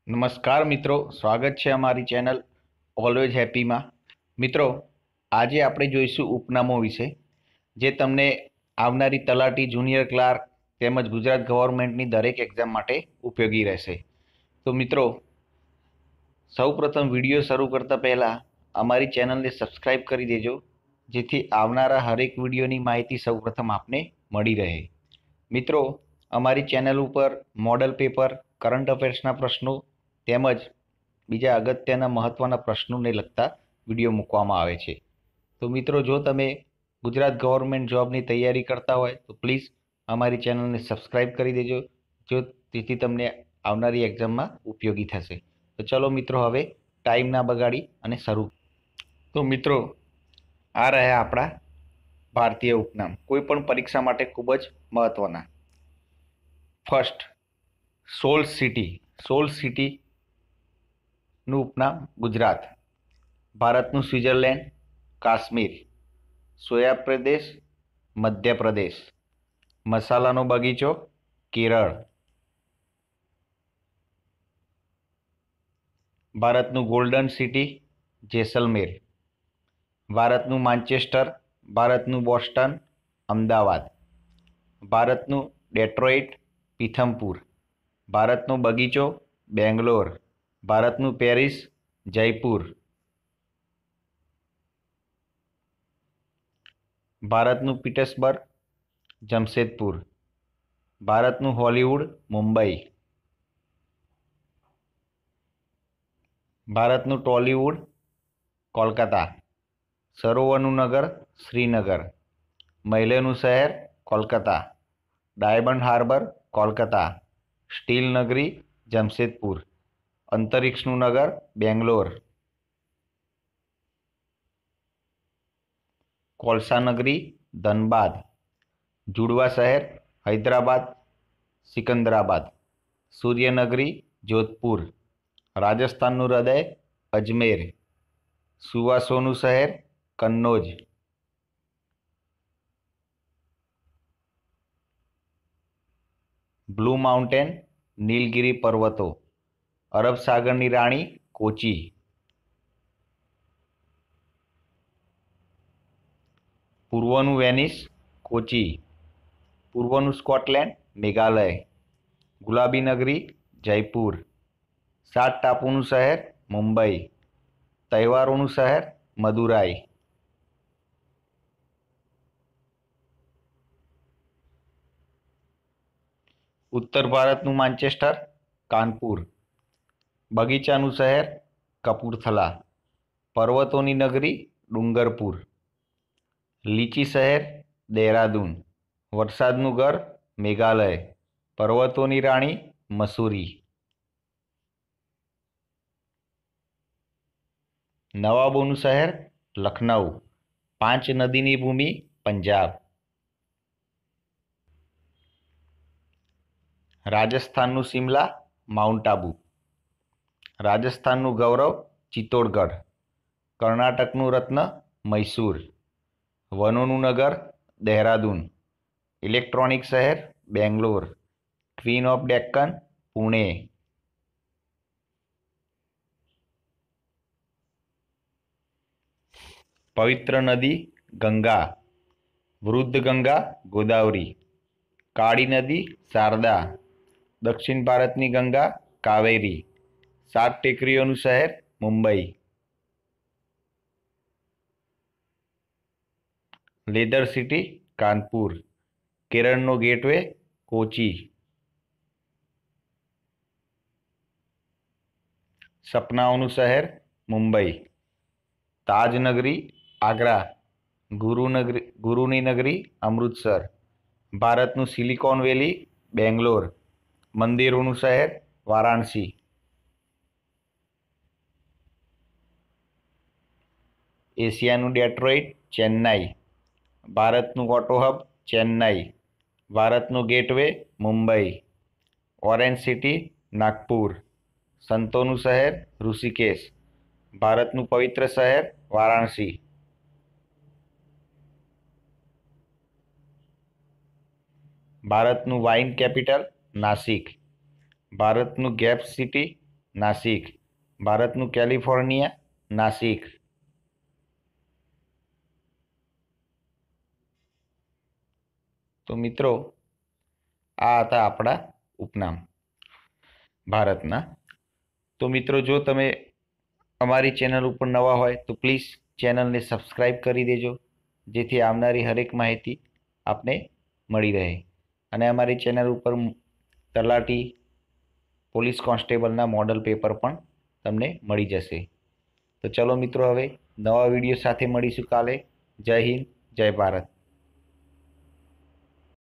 નમસ્કાર મિત્રો, સ્વાગત છે અમારી ચેનલ ઓલવેઝ હેપીમાં. મિત્રો, આજે આપણે જોઈશું ઉપનામો વિશે, જે તમને આવનારી તલાટી, જુનિયર ક્લાર્ક તેમજ ગુજરાત ગવર્મેન્ટની દરેક એક્ઝામ માટે ઉપયોગી રહેશે. તો મિત્રો, સૌપ્રથમ વિડીયો શરૂ કરતા પહેલાં અમારી ચેનલને સબસ્ક્રાઇબ કરી દેજો, જેથી આવનારા હરેક વિડીયોની માહિતી સૌપ્રથમ આપને મળી રહે. મિત્રો, અમારી ચેનલ ઉપર મોડલ પેપર, કરંટ અફેર્સના પ્રશ્નો તેમજ બીજા અગત્યના મહત્ત્વના પ્રશ્નોને લગતા વિડીયો મૂકવામાં આવે છે. તો મિત્રો, જો તમે ગુજરાત ગવર્મેન્ટ જોબની તૈયારી કરતા હોય તો પ્લીઝ અમારી ચેનલને સબસ્ક્રાઇબ કરી દેજો, જેથી તમને આવનારી એક્ઝામમાં ઉપયોગી થશે. તો ચલો મિત્રો, હવે ટાઈમ ના બગાડી અને શરૂ. તો મિત્રો, આ રહ્યા આપણા ભારતીય ઉપનામ, કોઈ પણ પરીક્ષા માટે ખૂબ જ મહત્ત્વના. ફર્સ્ટ, સોલ સિટીનું ઉપનામ ગુજરાત. ભારતનું સ્વિટ્ઝરલેન્ડ કાશ્મીર. સોયા પ્રદેશ મધ્યપ્રદેશ. મસાલાનો બગીચો કેરળ. ભારતનું ગોલ્ડન સિટી જેસલમેર. ભારતનું માન્ચેસ્ટર, ભારતનું બોસ્ટન અમદાવાદ. ભારતનું ડેટ્રોઇટ પીથમપુર. ભારતનો બગીચો બેંગ્લોર. ભારતનું પેરિસ જયપુર. ભારતનું પીટર્સબર્ગ જમશેદપુર. ભારતનું હોલિવૂડ મુંબઈ. ભારતનું ટોલીવુડ કોલકાતા. સરોવરનું નગર શ્રીનગર. મહિલાનું શહેર Kolkata. Diamond harbour Kolkata. Steel નગરી જમશેદપુર. અંતરિક્ષનું નગર બેંગ્લોર. કોલસા નગરી ધનબાદ. જુડવા શહેર હૈદરાબાદ સિકંદરાબાદ. સૂર્યનગરી જોધપુર. રાજસ્થાનનું હૃદય અજમેર. સુવાસોનું શહેર કન્નૌજ. બ્લુ માઉન્ટેન નીલગિરી પર્વતો. અરબ સાગરની રાણી કોચી. પૂર્વનું વેનિસ કોચી. પૂર્વનું સ્કોટલેન્ડ મેઘાલય. ગુલાબી નગરી જયપુર. સાત ટાપુનું શહેર મુંબઈ. તહેવારોનું શહેર મદુરાઈ. ઉત્તર ભારતનું માન્ચેસ્ટર કાનપુર. બગીચાનું શહેર કપૂરથલા. પર્વતોની નગરી ડુંગરપુર. લીચી શહેર દહેરાદૂન. વરસાદનું ઘર મેઘાલય. પર્વતોની રાણી મસૂરી. નવાબોનું શહેર લખનઉ. પાંચ નદીની ભૂમિ પંજાબ. રાજસ્થાનનું શિમલા માઉન્ટ આબુ. રાજસ્થાનનું ગૌરવ ચિત્તોડગઢ. કર્ણાટકનું રત્ન મૈસૂર. વનોનું નગર દહેરાદૂન. ઇલેક્ટ્રોનિક શહેર બેંગ્લોર. Queen of Deccan Pune. પવિત્ર નદી ગંગા. વૃદ્ધ ગંગા ગોદાવરી. કાળી નદી શારદા. દક્ષિણ ભારતની ગંગા કાવેરી. સાત ટેકરીઓનું શહેર મુંબઈ. Leather city Kanpur. કેરળનો ગેટવે કોચી. સપનાઓનું શહેર મુંબઈ. તાજનગરી આગ્રા. ગુરુની નગરી અમૃતસર. ભારતનું સિલિકોન વેલી બેંગ્લોર. મંદિરોનું શહેર વારાણસી. એશિયાનું ડેટ્રોઇટ ચેન્નાઈ. ભારતનું ઓટો હબ ચેન્નાઈ. ભારતનું gateway Mumbai. Orange city Nagpur. સંતોનું શહેર ઋષિકેશ. ભારતનું પવિત્ર શહેર વારાણસી. ભારતનું વાઇન કેપિટલ નાસિક. ભારતનું ગેપ સિટી નાસિક. ભારતનું કેલિફોર્નિયા નાસિક. તો મિત્રો આ હતા આપણા ઉપનામ ભારતના. તો મિત્રો જો તમે અમારી ચેનલ ઉપર નવા હોય તો પ્લીઝ ચેનલને સબસ્ક્રાઈબ કરી દેજો, જેથી આવનારી હરેક માહિતી આપને મળી રહે. અને અમારી ચેનલ ઉપર તલાટી, પોલીસ કોન્સ્ટેબલના મોડલ પેપર પણ તમને મળી જશે. તો ચલો મિત્રો, હવે નવા વિડીયો સાથે મળીશું કાલે. જય હિન્દ, જય ભારત.